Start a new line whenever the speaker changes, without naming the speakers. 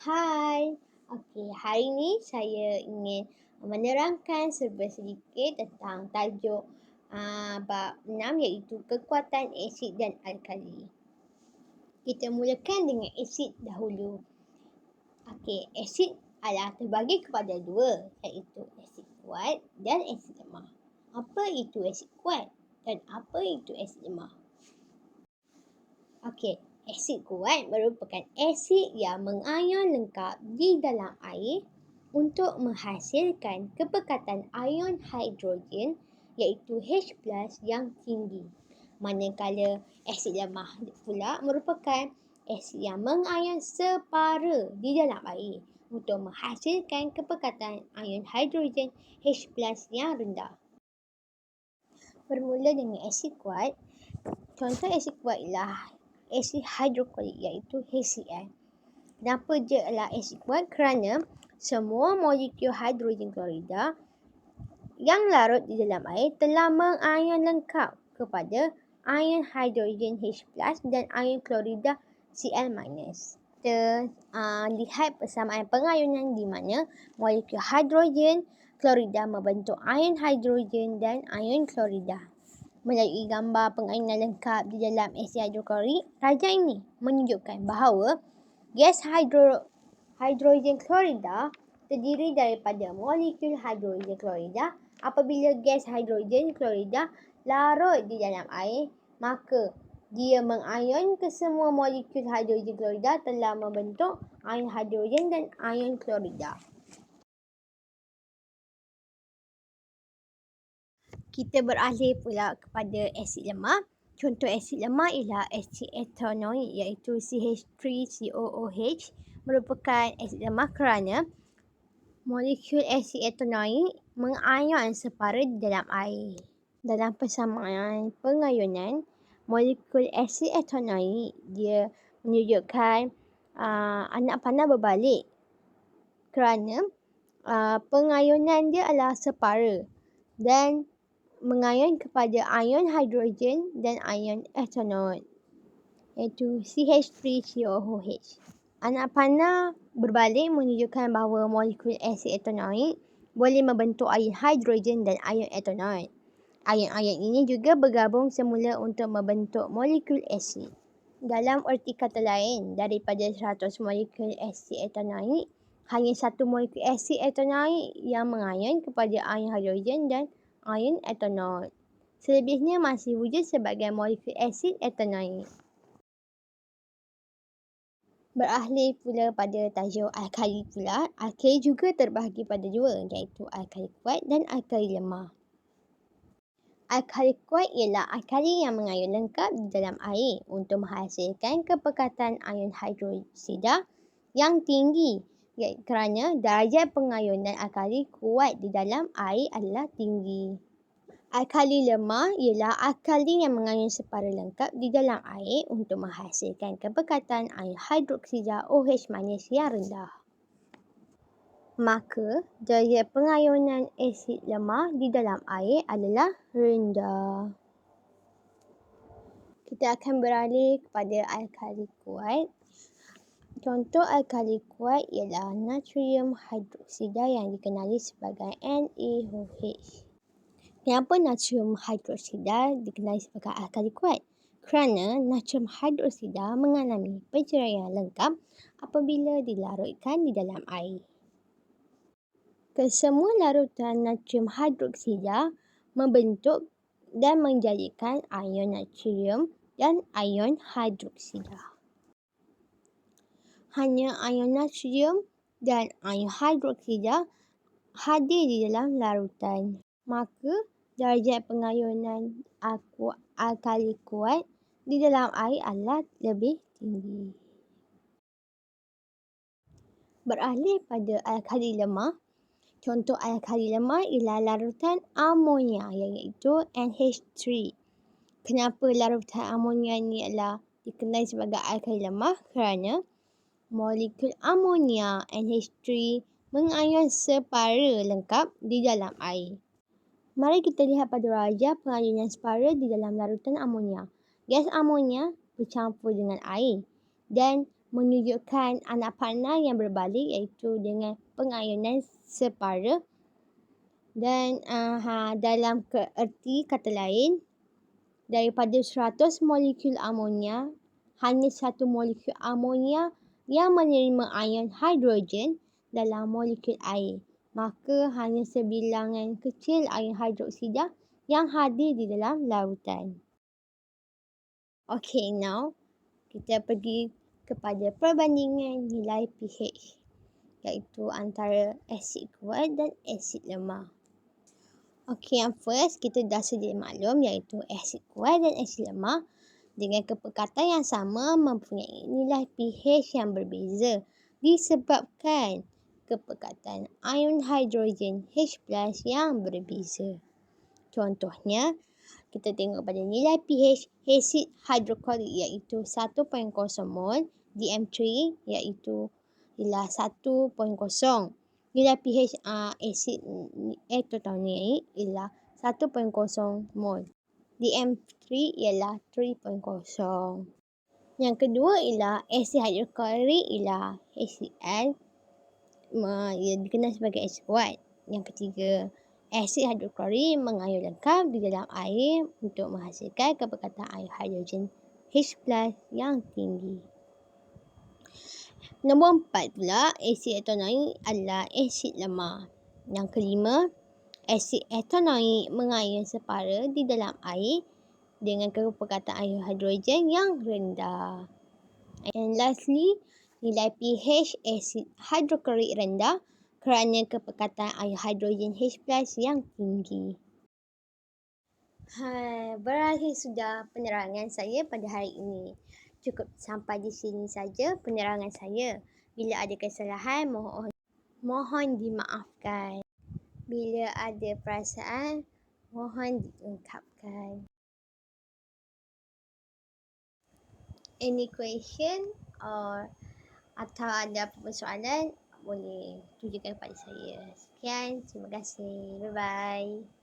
Hai, okey, hari ini saya ingin menerangkan serba sedikit tentang tajuk bab 6 iaitu kekuatan asid dan alkali. Kita mulakan dengan asid dahulu. Okey, asid adalah terbagi kepada dua iaitu asid kuat dan asid lemah. Apa itu asid kuat dan apa itu asid lemah? Okey, asid kuat merupakan asid yang mengayon lengkap di dalam air untuk menghasilkan kepekatan ion hidrogen iaitu H+ yang tinggi. Manakala asid lemah pula merupakan asid yang mengayon separa di dalam air untuk menghasilkan kepekatan ion hidrogen H+ yang rendah. Bermula dengan asid kuat. Contoh asid kuat ialah asid hidroklorik iaitu HCl. Kenapa dia adalah asid kuat? Kerana semua molekul hidrogen klorida yang larut di dalam air telah mengayon lengkap kepada ion hidrogen H+ dan ion klorida Cl-. Kita lihat persamaan pengayunan di mana molekul hidrogen klorida membentuk ion hidrogen dan ion klorida. Melalui gambar pengayunan lengkap di dalam asid hidroklorik, rajah ini menunjukkan bahawa gas hidrogen klorida terdiri daripada molekul hidrogen klorida. Apabila gas hidrogen klorida larut di dalam air, maka dia mengayon ke semua molekul hidrogen klorida telah membentuk ion hidrogen dan ion klorida. Kita beralih pula kepada asid lemah. Contoh asid lemah ialah asid ethanoik iaitu CH3COOH merupakan asid lemah kerana molekul asid ethanoik mengayon separa di dalam air. Dalam persamaan pengayunan, molekul asid ethanoik dia menunjukkan anak panah berbalik kerana pengayunan dia adalah separa dan mengayon kepada ion hidrogen dan ion ethanoik iaitu CH3COOH. Anak panah berbalik menunjukkan bahawa molekul asid ethanoik boleh membentuk ion hidrogen dan ion ethanoik. Ion-ion ini juga bergabung semula untuk membentuk molekul asid. Dalam erti kata lain, daripada 100 molekul asid ethanoik, hanya satu molekul asid ethanoik yang mengayon kepada ion hidrogen dan ion ethanoik. Selebihnya masih wujud sebagai molekul asid ethanoik. Beralih pula pada tajuk alkali pula. Alkali juga terbahagi pada dua iaitu alkali kuat dan alkali lemah. Alkali kuat ialah alkali yang mengayon lengkap di dalam air untuk menghasilkan kepekatan ion hidroksida yang tinggi kerana darjah pengayunan alkali kuat di dalam air adalah tinggi. Alkali lemah ialah alkali yang mengayon separa lengkap di dalam air untuk menghasilkan kepekatan ion hidroksida OH- yang rendah. Maka, darjah pengayunan asid lemah di dalam air adalah rendah. Kita akan beralih kepada alkali kuat. Contoh alkali kuat ialah natrium hidroksida yang dikenali sebagai NaOH. Kenapa natrium hidroksida dikenali sebagai alkali kuat? Kerana natrium hidroksida mengalami penceraian lengkap apabila dilarutkan di dalam air. Kesemua larutan natrium hidroksida membentuk dan menjadikan ion natrium dan ion hidroksida. Hanya ion natrium dan ion hidroksida hadir di dalam larutan. Maka, darjah pengayunan alkali kuat di dalam air adalah lebih tinggi. Beralih pada alkali lemah. Contoh alkali lemah ialah larutan amonia iaitu NH3. Kenapa larutan amonia ini adalah dikenali sebagai alkali lemah? Kerana molekul amonia NH3 mengayon separa lengkap di dalam air. Mari kita lihat pada rajah pengayunan separa di dalam larutan amonia. Gas amonia bercampur dengan air dan menunjukkan anak panah yang berbalik iaitu dengan pengayunan separa. Dan dalam erti kata lain, daripada 100 molekul amonia, hanya satu molekul amonia yang menerima ion hidrogen dalam molekul air. Maka hanya sebilangan kecil ion hidroksida yang hadir di dalam larutan. Okay, now kita pergi kepada perbandingan nilai pH iaitu antara asid kuat dan asid lemah. Okay, yang first kita dah sedia maklum iaitu asid kuat dan asid lemah dengan kepekatan yang sama mempunyai nilai pH yang berbeza disebabkan kepekatan ion hidrogen H+ yang berbeza. Contohnya, kita tengok pada nilai pH asid hidroklorik iaitu 1.0 mol, DM3 iaitu ialah 1.0. Nilai pH asid etonoik ialah 1.0 mol. DM3 ialah 3.0. Yang kedua ialah asid hidroklorik ialah HCl, ia dikenal sebagai asid kuat. Yang ketiga, asid hidroklorik mengayun lengkap di dalam air untuk menghasilkan kepekatan ion hidrogen H+ yang tinggi. Nombor 4 pula, asid etonoik adalah asid lemah. Yang kelima, asid etonoik mengayun separa di dalam air dengan kepekatan ion hidrogen yang rendah. And lastly, nilai pH asid hidroklorik rendah kerana kepekatan ion hidrogen H+ yang tinggi. Berakhir sudah penerangan saya pada hari ini. Cukup sampai di sini saja penerangan saya. Bila ada kesalahan, mohon dimaafkan. Bila ada perasaan, mohon diungkapkan. Any question atau ada persoalan, boleh tunjukkan kepada saya. Sekian, terima kasih. Bye-bye.